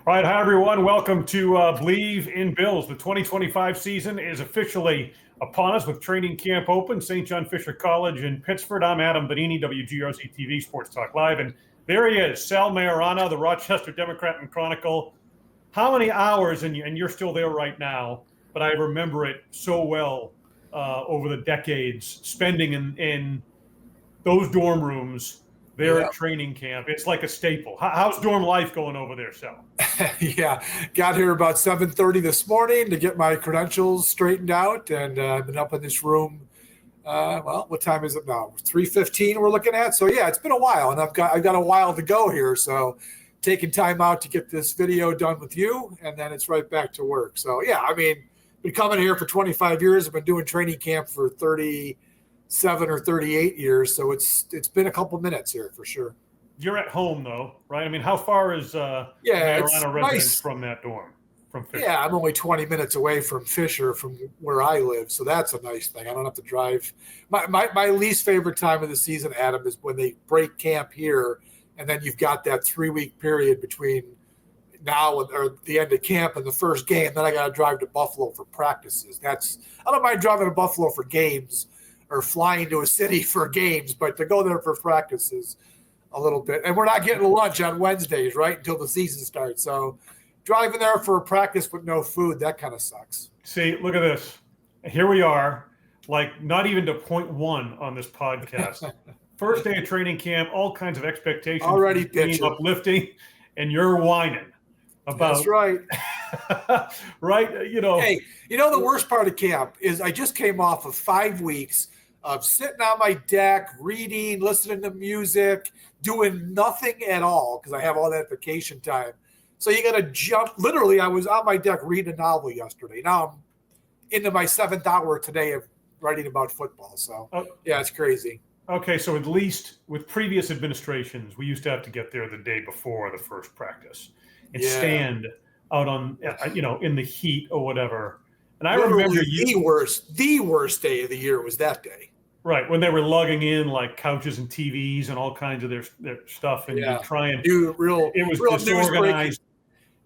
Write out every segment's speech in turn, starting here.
All right, hi everyone. Welcome to Believe in Bills. The 2025 season is officially upon us with training camp open, St. John Fisher College in Pittsford. I'm Adam Benigni, WGRZ-TV Sports Talk Live, and there he is, Sal Maiorana, the Rochester Democrat and Chronicle. How many hours, and you're still there right now, but I remember it so well over the decades, spending in those dorm rooms there at training camp. It's like a staple. How's dorm life going over there, Sal? Yeah, got here about 7:30 this morning to get my credentials straightened out, and I've been up in this room. What time is it now? 3:15 we're looking at. So yeah, it's been a while, and I've got a while to go here. So taking time out to get this video done with you, and then it's right back to work. So yeah, I mean, been coming here for 25 years. I've been doing training camp for 37 or 38 years. So it's been a couple minutes here for sure. You're at home though, right? I mean, how far is Maiorana residence from that dorm? From Fisher? Yeah, I'm only 20 minutes away from Fisher, from where I live, so that's a nice thing. I don't have to drive. My least favorite time of the season, Adam, is when they break camp here, and then you've got that 3-week period between now or the end of camp and the first game. Then I got to drive to Buffalo for practices. I don't mind driving to Buffalo for games or flying to a city for games, but to go there for practices a little bit. And we're not getting lunch on Wednesdays, right, until the season starts. So driving there for a practice with no food, that kind of sucks. See, look at this. Here we are, like not even to point one on this podcast. First day of training camp, all kinds of expectations. Already being uplifting, and you're whining about. That's right. Right? You know. Hey, the worst part of camp is I just came off of 5 weeks of sitting on my deck, reading, listening to music, doing nothing at all because I have all that vacation time. So you got to jump. Literally, I was on my deck reading a novel yesterday. Now I'm into my 7th hour today of writing about football. So, yeah, it's crazy. Okay, so at least with previous administrations, we used to have to get there the day before the first practice and stand out on, in the heat or whatever. And I remember the worst day of the year was that day. Right, when they were lugging in like couches and TVs and all kinds of their stuff, and you try and it was real disorganized.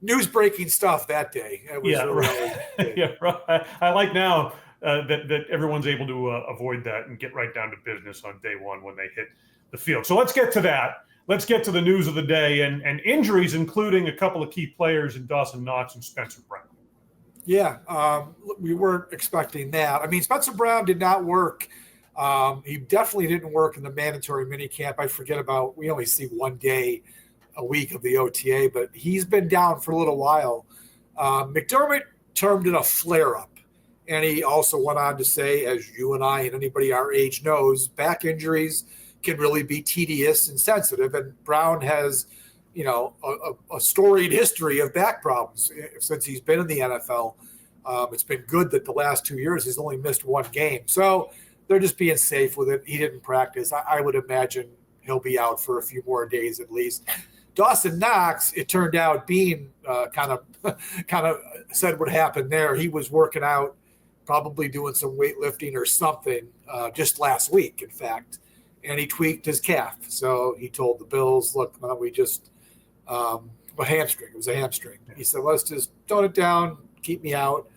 News breaking stuff that day. It was right. Yeah, right. I like now that everyone's able to avoid that and get right down to business on day one when they hit the field. So let's get to that. Let's get to the news of the day and injuries, including a couple of key players in Dawson Knox and Spencer Brown. Yeah, we weren't expecting that. I mean, Spencer Brown did not work. He definitely didn't work in the mandatory minicamp. I forget about, we only see 1 day a week of the OTA, but he's been down for a little while. McDermott termed it a flare-up, and he also went on to say, as you and I and anybody our age knows, back injuries can really be tedious and sensitive, and Brown has, a storied history of back problems since he's been in the NFL. It's been good that the last 2 years he's only missed 1 game. So they're just being safe with it. He didn't practice. I would imagine he'll be out for a few more days at least. Dawson Knox, it turned out, being kind of said what happened there. He was working out, probably doing some weightlifting or something just last week, in fact, and he tweaked his calf. So he told the Bills, look, why don't we just a hamstring. It was a hamstring. He said, let's just tone it down, keep me out.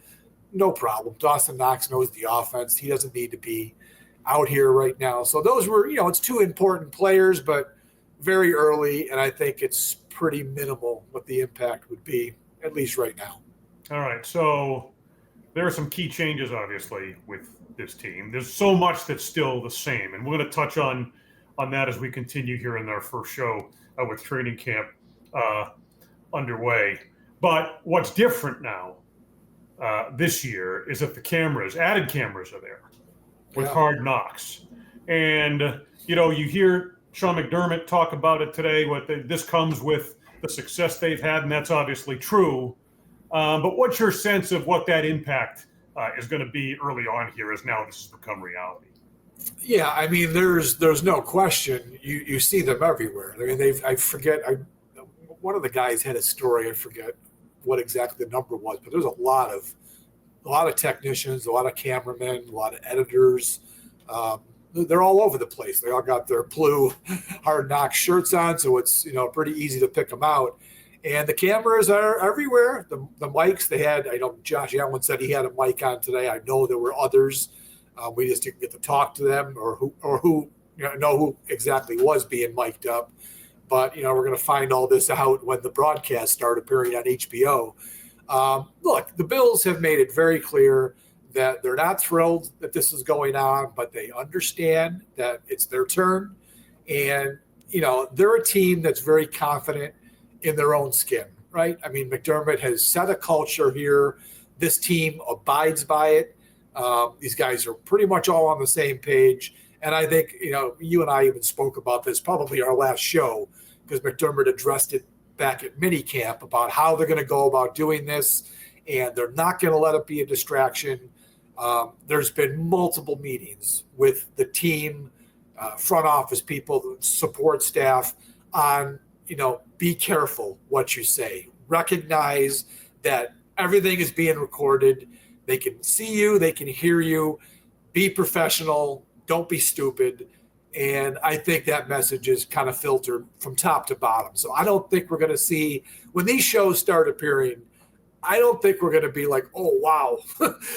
No problem. Dawson Knox knows the offense. He doesn't need to be out here right now. So those were, it's 2 important players, but very early, and I think it's pretty minimal what the impact would be, at least right now. All right, so there are some key changes, obviously, with this team. There's so much that's still the same, and we're going to touch on that as we continue here in our first show with training camp underway. But what's different now this year is that the added cameras are there with Hard Knocks. And, you hear Sean McDermott talk about it today. This comes with the success they've had, and that's obviously true. But what's your sense of what that impact is going to be early on here as now this has become reality? Yeah, I mean, there's no question. You see them everywhere. I mean, one of the guys had a story. I forget what exactly the number was, but there's a lot of technicians, a lot of cameramen, a lot of editors. They're all over the place. They all got their blue Hard Knocks shirts on, so it's pretty easy to pick them out. And the cameras are everywhere. The mics they had, I know Josh Allen said he had a mic on today. I know there were others. We just didn't get to talk to them or who know who exactly was being mic'd up. But, we're going to find all this out when the broadcast start appearing on HBO. Look, the Bills have made it very clear that they're not thrilled that this is going on, but they understand that it's their turn. And, they're a team that's very confident in their own skin, right? I mean, McDermott has set a culture here. This team abides by it. These guys are pretty much all on the same page. And I think, you and I even spoke about this probably our last show because McDermott addressed it back at minicamp about how they're going to go about doing this. And they're not going to let it be a distraction. There's been multiple meetings with the team, front office people, support staff on, be careful what you say. Recognize that everything is being recorded. They can see you. They can hear you. Be professional. Don't be stupid. And I think that message is kind of filtered from top to bottom. So I don't think we're going to see, when these shows start appearing, I don't think we're going to be like, oh, wow,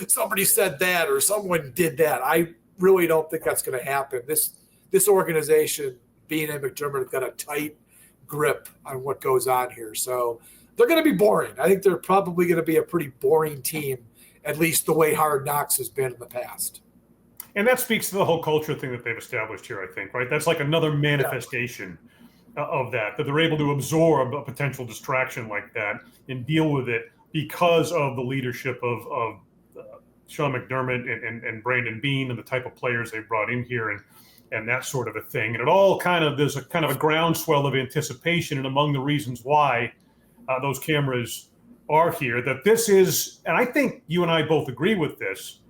somebody said that or someone did that. I really don't think that's going to happen. This organization, being in McDermott, have got a tight grip on what goes on here. So they're going to be boring. I think they're probably going to be a pretty boring team, at least the way Hard Knocks has been in the past. And that speaks to the whole culture thing that they've established here, I think, right? That's like another manifestation of that they're able to absorb a potential distraction like that and deal with it because of the leadership of Sean McDermott and Brandon Beane and the type of players they brought in here and that sort of a thing. And it all there's a kind of a groundswell of anticipation. And among the reasons why those cameras are here, that this is, and I think you and I both agree with this,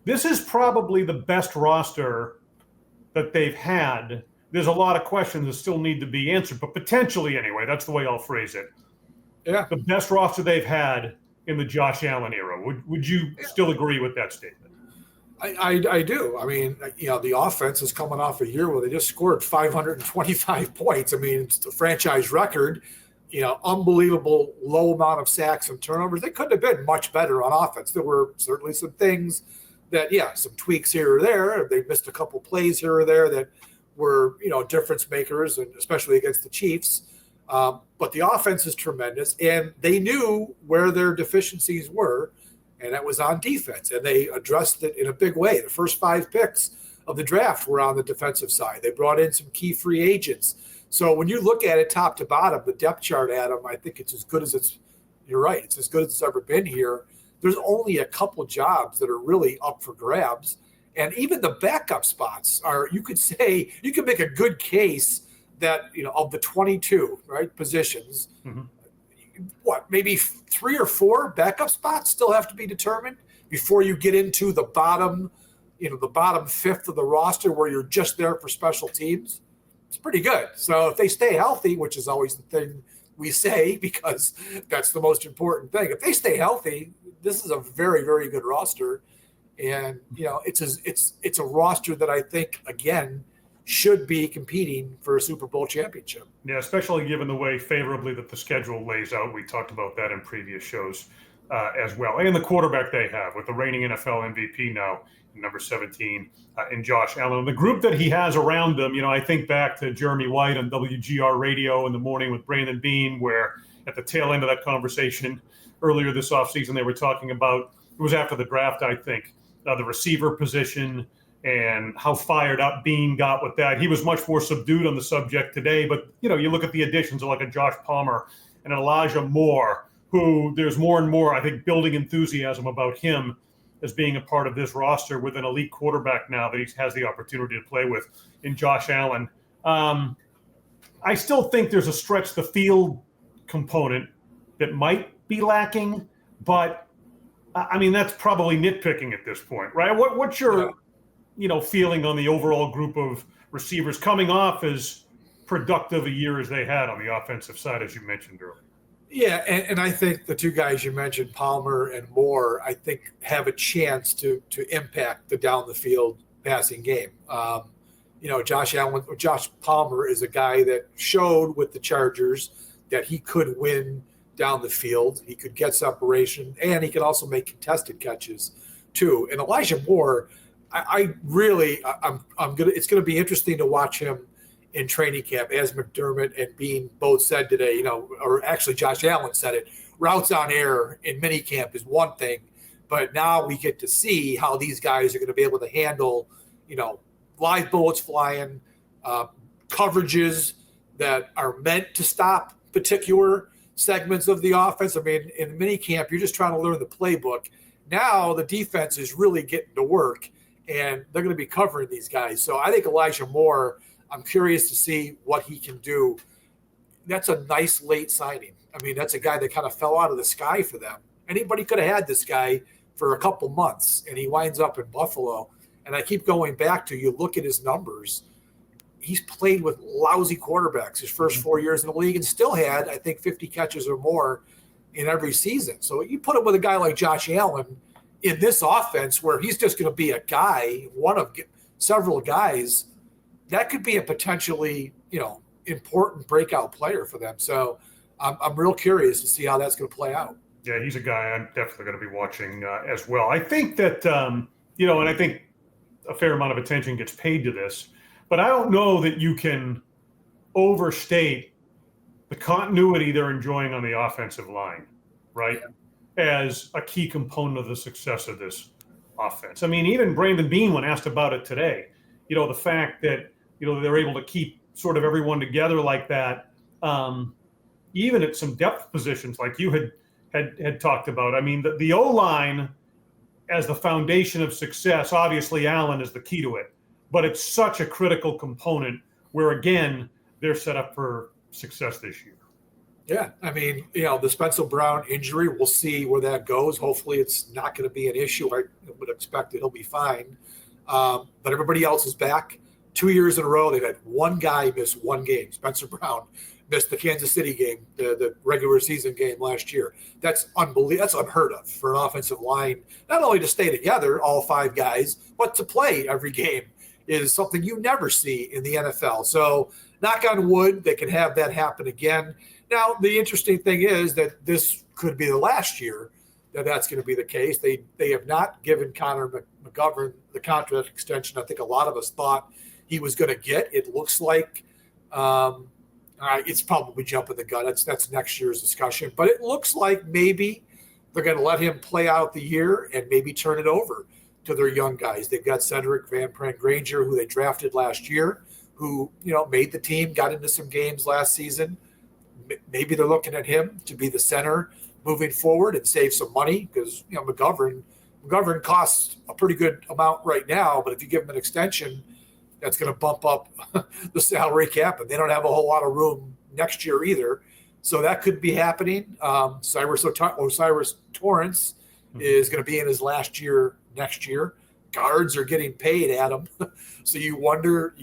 this is probably the best roster that they've had. There's a lot of questions that still need to be answered, but potentially anyway, that's the way I'll phrase it. Yeah. The best roster they've had in the Josh Allen era. Would you still agree with that statement? I do. I mean, the offense is coming off a year where they just scored 525 points. I mean, it's the franchise record, unbelievable low amount of sacks and turnovers. They couldn't have been much better on offense. There were certainly some things that, some tweaks here or there. They missed a couple plays here or there that were, difference makers, and especially against the Chiefs. But the offense is tremendous, and they knew where their deficiencies were, and that was on defense, and they addressed it in a big way. The first 5 picks of the draft were on the defensive side. They brought in some key free agents. So when you look at it top to bottom, the depth chart, Adam, I think it's as good as you're right, it's as good as it's ever been here. There's only a couple jobs that are really up for grabs. And even the backup spots are, you could make a good case that, of the 22, right, positions, maybe 3 or 4 backup spots still have to be determined before you get into the bottom, the bottom 5th of the roster where you're just there for special teams. It's pretty good. So if they stay healthy, which is always the thing we say, because that's the most important thing. If they stay healthy, this is a very, very good roster. And, it's a roster that I think, again, should be competing for a Super Bowl championship. Yeah, especially given the way favorably that the schedule lays out. We talked about that in previous shows as well. And the quarterback they have with the reigning NFL MVP now, number 17, in Josh Allen. The group that he has around him, I think back to Jeremy White on WGR Radio in the morning with Brandon Beane, where at the tail end of that conversation earlier this offseason, they were talking about, it was after the draft, I think, the receiver position and how fired up Beane got with that. He was much more subdued on the subject today, but, you look at the additions of like a Josh Palmer and Elijah Moore, who there's more and more, I think, building enthusiasm about him as being a part of this roster with an elite quarterback now that he has the opportunity to play with in Josh Allen. I still think there's a stretch the field component that might be lacking, but I mean, that's probably nitpicking at this point, right? What's your, feeling on the overall group of receivers coming off as productive a year as they had on the offensive side, as you mentioned earlier? Yeah, and I think the 2 guys you mentioned, Palmer and Moore, I think have a chance to impact the down the field passing game. Josh Palmer is a guy that showed with the Chargers that he could win down the field. He could get separation, and he could also make contested catches too. And Elijah Moore, I'm gonna. It's gonna be interesting to watch him in training camp, as McDermott and Bean both said today. Or actually Josh Allen said it. Routes on air in minicamp is one thing, but now we get to see how these guys are going to be able to handle, live bullets flying, coverages that are meant to stop particular segments of the offense. I mean, in minicamp, you're just trying to learn the playbook. Now the defense is really getting to work, and they're going to be covering these guys. So I think Elijah Moore, I'm curious to see what he can do. That's a nice late signing. I mean, that's a guy that kind of fell out of the sky for them. Anybody could have had this guy for a couple months, and he winds up in Buffalo. And I keep going back to, you look at his numbers, he's played with lousy quarterbacks his first 4 years in the league and still had, I think, 50 catches or more in every season. So you put him with a guy like Josh Allen in this offense where he's just going to be a guy, one of several guys, that could be a potentially, important breakout player for them. So I'm real curious to see how that's going to play out. Yeah, he's a guy I'm definitely going to be watching as well. I think that, and I think a fair amount of attention gets paid to this, but I don't know that you can overstate the continuity they're enjoying on the offensive line, right, as a key component of the success of this offense. I mean, even Brandon Beane, when asked about it today, the fact that, they're able to keep sort of everyone together like that, even at some depth positions like you had talked about. I mean, the O-line as the foundation of success, obviously Allen is the key to it, but it's such a critical component where, again, they're set up for success this year. Yeah, I mean, the Spencer Brown injury, we'll see where that goes. Hopefully it's not going to be an issue. I would expect he'll be fine. But everybody else is back. 2 years in a row, they've had one guy miss one game. Spencer Brown missed the Kansas City game, the regular season game last year. That's unbelievable. That's unheard of for an offensive line, not only to stay together, all five guys, but to play every game is something you never see in the NFL. So knock on wood, they can have that happen again. Now, the interesting thing is that this could be the last year that's going to be the case. They have not given Connor McGovern the contract extension I think a lot of us thought he was going to get. It looks like it's probably jumping the gun. That's next year's discussion. But it looks like maybe they're going to let him play out the year and maybe turn it over to their young guys. They've got Cedric Van Pran Granger, who they drafted last year, who made the team, got into some games last season. Maybe they're looking at him to be the center moving forward and save some money because McGovern costs a pretty good amount right now. But if you give him an extension, that's going to bump up the salary cap, and they don't have a whole lot of room next year either. So that could be happening. Cyrus Torrance is going to be in his last year next year. Guards are getting paid, Adam. So you wonder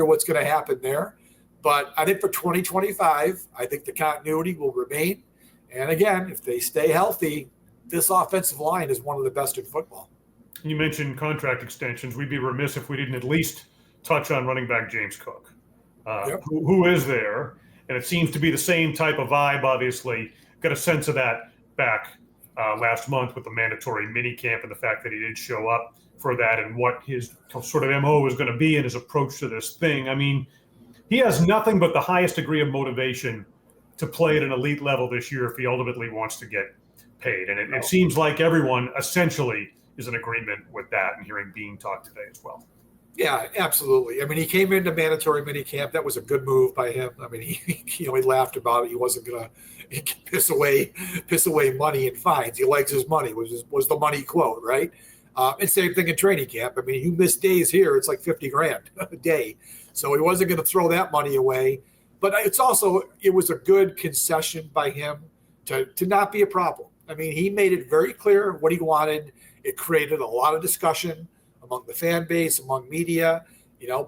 what's going to happen there. But I think for 2025, I think the continuity will remain. And again, if they stay healthy, this offensive line is one of the best in football. You mentioned contract extensions. We'd be remiss if we didn't at least touch on running back James Cook, who is there. And it seems to be the same type of vibe, obviously. Got a sense of that back last month with the mandatory minicamp and the fact that he did show up for that and what his sort of MO is going to be in his approach to this thing. I mean, he has nothing but the highest degree of motivation to play at an elite level this year if he ultimately wants to get paid. And it seems like everyone essentially is in agreement with that, and hearing Bean talk today as well. Yeah, absolutely. I mean, he came into mandatory minicamp. That was a good move by him. I mean, he laughed about it. He wasn't going to piss away money and fines. He likes his money, was the money quote, right? And same thing in training camp. I mean, you miss days here, it's like $50,000 a day. So he wasn't going to throw that money away. But it was a good concession by him to not be a problem. I mean, he made it very clear what he wanted. It created a lot of discussion among the fan base, among media.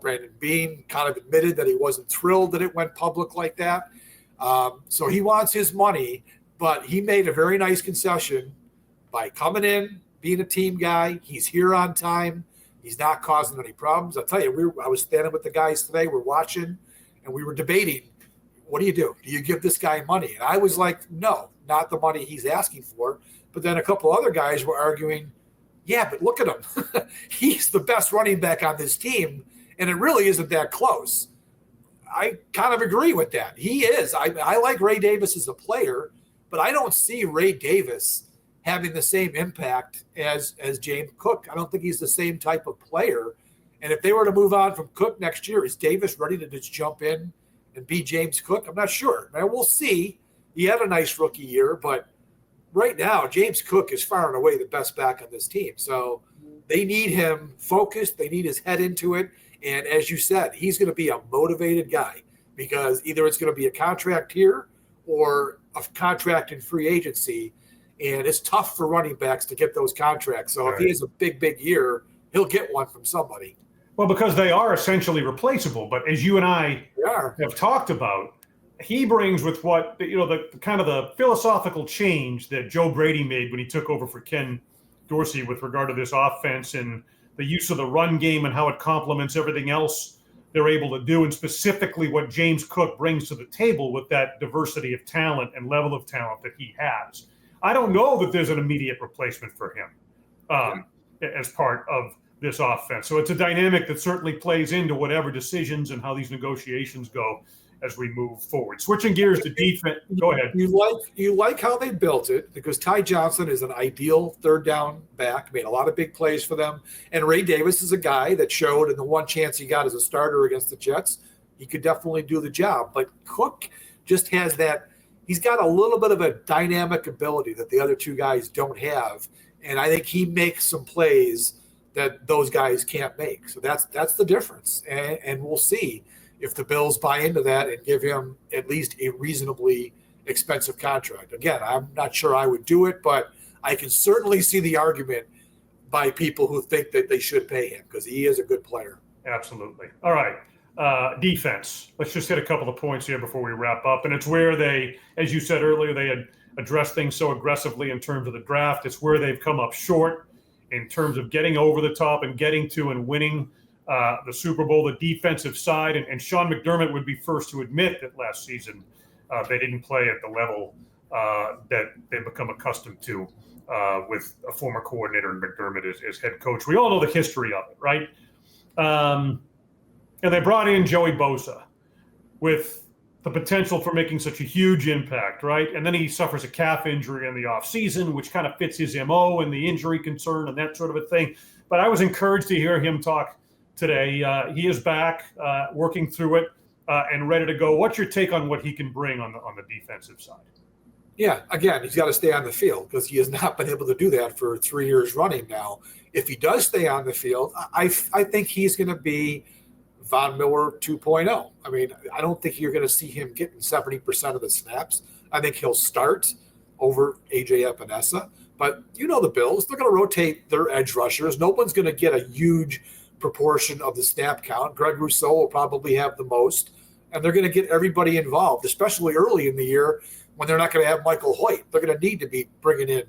Brandon Beane kind of admitted that he wasn't thrilled that it went public like that. So he wants his money, but he made a very nice concession by coming in, being a team guy. He's here on time. He's not causing any problems. I'll tell you, I was standing with the guys today. We're watching, and we were debating what do? Do you give this guy money? And I was like, no, not the money he's asking for. But then a couple other guys were arguing, yeah, but look at him. He's the best running back on this team, and it really isn't that close. I kind of agree with that. He is. I like Ray Davis as a player, but I don't see Ray Davis having the same impact as James Cook. I don't think he's the same type of player. And if they were to move on from Cook next year, is Davis ready to just jump in and be James Cook? I'm not sure. Man, we'll see. He had a nice rookie year, but right now, James Cook is far and away the best back on this team. So they need him focused. They need his head into it. And as you said, he's going to be a motivated guy because either it's going to be a contract here or a contract in free agency. And it's tough for running backs to get those contracts. So if he has a big, big year, he'll get one from somebody. Well, because they are essentially replaceable. But as you and I have talked about, he brings with what, the kind of the philosophical change that Joe Brady made when he took over for Ken Dorsey with regard to this offense and the use of the run game and how it complements everything else they're able to do, and specifically what James Cook brings to the table with that diversity of talent and level of talent that he has. I don't know that there's an immediate replacement for him as part of this offense. So it's a dynamic that certainly plays into whatever decisions and how these negotiations go as we move forward. Switching gears to defense. Go ahead. You like how they built it because Ty Johnson is an ideal third down back, made a lot of big plays for them. And Ray Davis is a guy that showed in the one chance he got as a starter against the Jets, he could definitely do the job. But Cook just has that. He's got a little bit of a dynamic ability that the other two guys don't have. And I think he makes some plays that those guys can't make. So that's the difference. And we'll see if the Bills buy into that and give him at least a reasonably expensive contract. Again, I'm not sure I would do it, but I can certainly see the argument by people who think that they should pay him because he is a good player. Absolutely. All right. Defense. Let's just hit a couple of points here before we wrap up. And it's where they, as you said earlier, they had addressed things so aggressively in terms of the draft. It's where they've come up short in terms of getting over the top and getting to and winning the Super Bowl, the defensive side. And Sean McDermott would be first to admit that last season they didn't play at the level that they've become accustomed to with a former coordinator and McDermott as head coach. We all know the history of it, right? And they brought in Joey Bosa with the potential for making such a huge impact, right? And then he suffers a calf injury in the offseason, which kind of fits his MO and the injury concern and that sort of a thing. But I was encouraged to hear him talk today. He is back, working through it, and ready to go. What's your take on what he can bring on the defensive side? Yeah, again, he's got to stay on the field because he has not been able to do that for 3 years running now. If he does stay on the field, I think he's going to be Von Miller 2.0. I mean, I don't think you're going to see him getting 70% of the snaps. I think he'll start over A.J. Epinesa. But you know the Bills, they're going to rotate their edge rushers. No one's going to get a huge proportion of the snap count. Greg Rousseau will probably have the most. And they're going to get everybody involved, especially early in the year when they're not going to have Michael Hoyt. They're going to need to be bringing in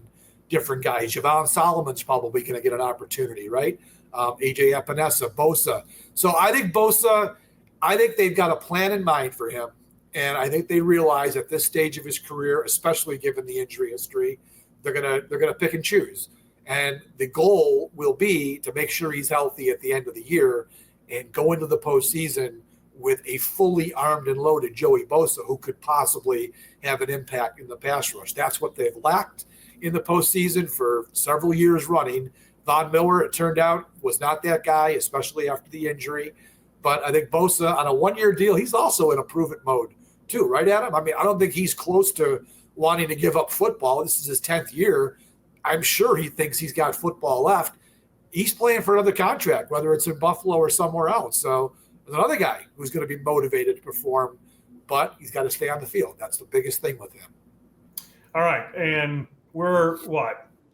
different guys. Javon Solomon's probably going to get an opportunity, right? A.J. Epinesa, Bosa. So I think Bosa, I think they've got a plan in mind for him. And I think they realize at this stage of his career, especially given the injury history, they're gonna pick and choose. And the goal will be to make sure he's healthy at the end of the year and go into the postseason with a fully armed and loaded Joey Bosa who could possibly have an impact in the pass rush. That's what they've lacked in the postseason for several years running. Von Miller, it turned out, was not that guy, especially after the injury. But I think Bosa, on a one-year deal, he's also in improvement mode too, right, Adam? I mean, I don't think he's close to wanting to give up football. This is his 10th year. I'm sure he thinks he's got football left. He's playing for another contract, whether it's in Buffalo or somewhere else. So there's another guy who's going to be motivated to perform, but he's got to stay on the field. That's the biggest thing with him. All right, and we're,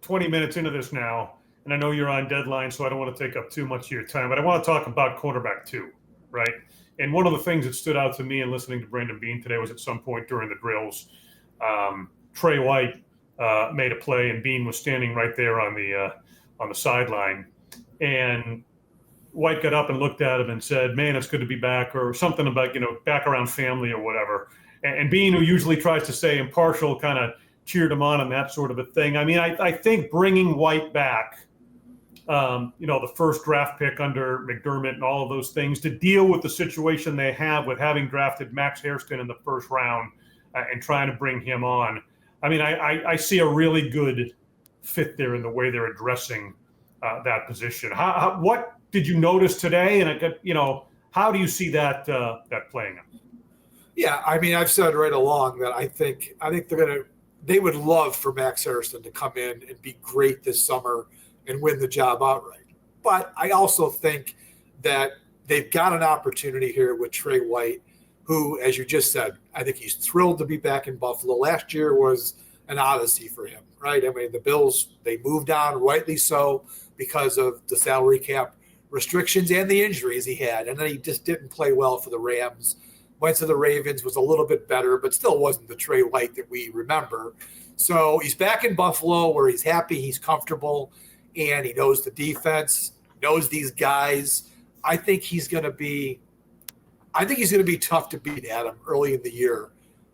20 minutes into this now, and I know you're on deadline, so I don't want to take up too much of your time, but I want to talk about cornerback too, right? And one of the things that stood out to me in listening to Brandon Beane today was at some point during the drills, Trey White made a play, and Beane was standing right there on the sideline, and White got up and looked at him and said, "Man, it's good to be back," or something about, back around family or whatever. and Bean, who usually tries to stay impartial, kind of cheered him on and that sort of a thing. I mean, I think bringing White back, the first draft pick under McDermott and all of those things to deal with the situation they have with having drafted Max Hairston in the first round and trying to bring him on. I mean, I see a really good fit there in the way they're addressing that position. What did you notice today? And how do you see that playing out? Yeah, I mean, I've said right along that I think they would love for Max Hairston to come in and be great this summer and win the job outright. But I also think that they've got an opportunity here with Trey White, who, as you just said, I think he's thrilled to be back in Buffalo. Last year was an odyssey for him, right? I mean, the Bills, they moved on, rightly so, because of the salary cap restrictions and the injuries he had. And then he just didn't play well for the Rams. Went to the Ravens, was a little bit better, but still wasn't the Trey White that we remember. So he's back in Buffalo where he's happy, he's comfortable, and he knows the defense, knows these guys. I think he's going to be tough to beat, Adam, early in the year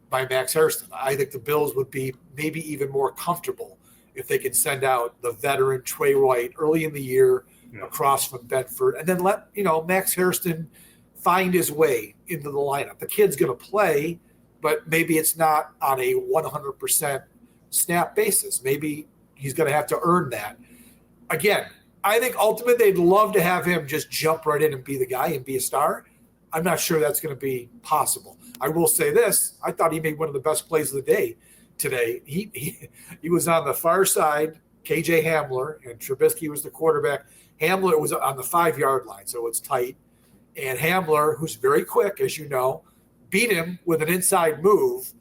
by Max Hairston. I think the Bills would be maybe even more comfortable if they could send out the veteran Trey White early in the year across from Bedford, and then let Max Hairston find his way into the lineup. The kid's going to play, but maybe it's not on a 100% snap basis. Maybe he's going to have to earn that. Again, I think ultimately they'd love to have him just jump right in and be the guy and be a star. I'm not sure that's going to be possible. I will say this. I thought he made one of the best plays of the day today. He was on the far side, KJ Hamler, and Trubisky was the quarterback. Hamler was on the 5-yard line, so it's tight. And Hamler, who's very quick, as you know, beat him with an inside move.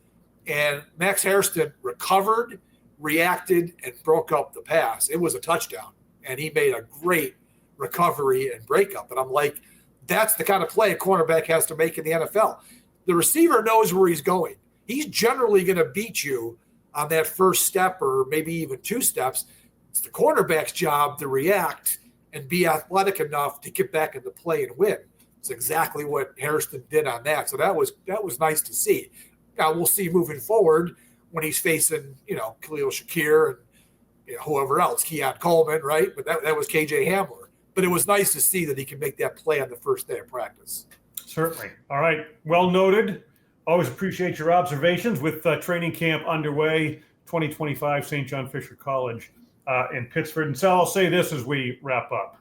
And Max Hairston recovered, reacted, and broke up the pass. It was a touchdown. And he made a great recovery and breakup. And I'm like, that's the kind of play a cornerback has to make in the NFL. The receiver knows where he's going. He's generally going to beat you on that first step or maybe even 2 steps. It's the cornerback's job to react and be athletic enough to get back into play and win. It's exactly what Hairston did on that. So that was nice to see. Now we'll see moving forward when he's facing, Khalil Shakir and whoever else, Keon Coleman, right? But that was KJ Hamler. But it was nice to see that he can make that play on the first day of practice. Certainly. All right. Well noted. Always appreciate your observations with training camp underway, 2025 St. John Fisher College in Pittsford. And Sal, I'll say this as we wrap up.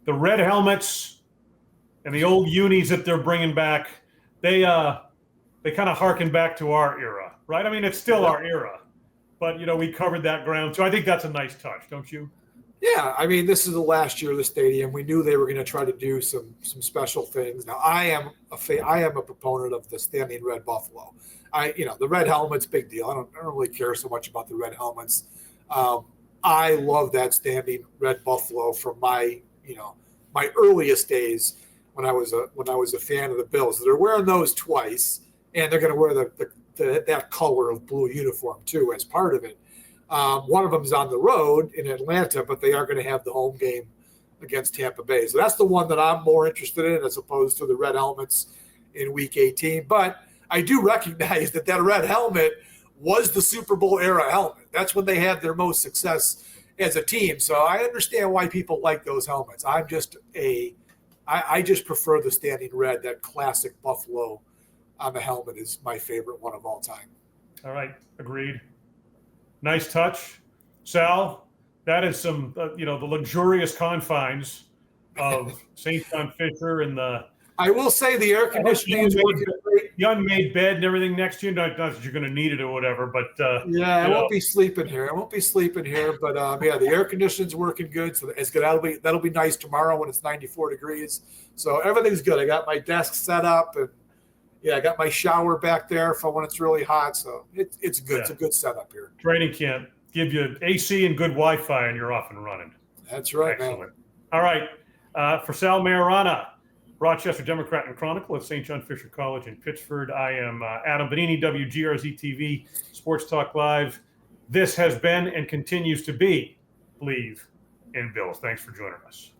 The red helmets and the old unis that they're bringing back, they kind of harken back to our era, right? I mean, it's still our era, but, we covered that ground. So I think that's a nice touch, don't you? Yeah, I mean, this is the last year of the stadium. We knew they were going to try to do some special things. Now, I am a proponent of the standing red buffalo. The red helmet's big deal. I don't really care so much about the red helmets. I love that standing red buffalo from my earliest days when I was a fan of the Bills. They're wearing those twice, and they're going to wear that color of blue uniform too as part of it. One of them is on the road in Atlanta, but they are going to have the home game against Tampa Bay. So that's the one that I'm more interested in as opposed to the red helmets in Week 18. But I do recognize that red helmet was the Super Bowl era helmet. That's when they had their most success as a team. So I understand why people like those helmets. I just prefer the standing red. That classic buffalo on the helmet is my favorite one of all time. All right, agreed. Nice touch. Sal, that is some, the luxurious confines of St. John Fisher and I will say the air conditioning is working great. The unmade bed and everything next to you. Not that you're going to need it or whatever, but I won't be sleeping here. But the air conditioning's working good. So it's good. That'll be nice tomorrow when it's 94 degrees. So everything's good. I got my desk set up and I got my shower back there for when it's really hot. So it's good. Yeah. It's a good setup here. Training camp give you AC and good Wi-Fi, and you're off and running. That's right. Excellent. Man. All right. For Sal Maiorana, Rochester Democrat and Chronicle at St. John Fisher College in Pittsford, I am Adam Benigni, WGRZ-TV, Sports Talk Live. This has been and continues to be Believe in Bills. Thanks for joining us.